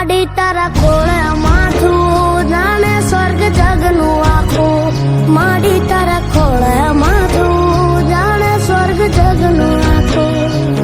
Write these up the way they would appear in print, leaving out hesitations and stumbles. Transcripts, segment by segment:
માડી તારા ખોળે માથું જાણે સ્વર્ગ જગનું આખું માડી તારા ખોળે માથું જાણે સ્વર્ગ જગનું આખું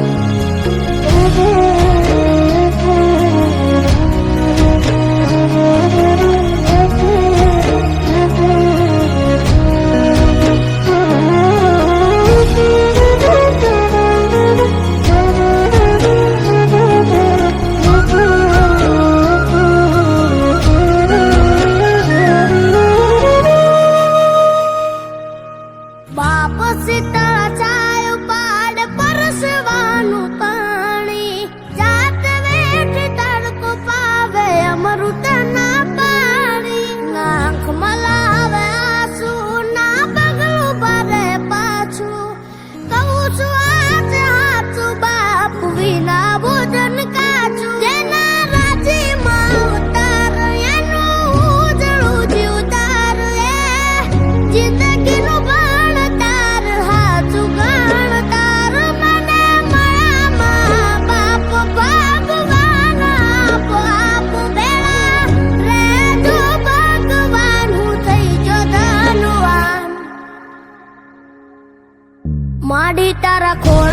બાપ સીતા ચાય પાડ પરસવાનું પાણી જાત વેઠ તડકો પાવે અમૃત ના પાણી નાખ મલાવે આંસુ ના પગલું ભરે પાછું કહું છું આજ હાચું બાપ વિના ભોજન કાચું જેના રાજીમાં ઉતાર એનું ઉજળું જીવતાર એ જિંદગીનું માડી તારા ખોળે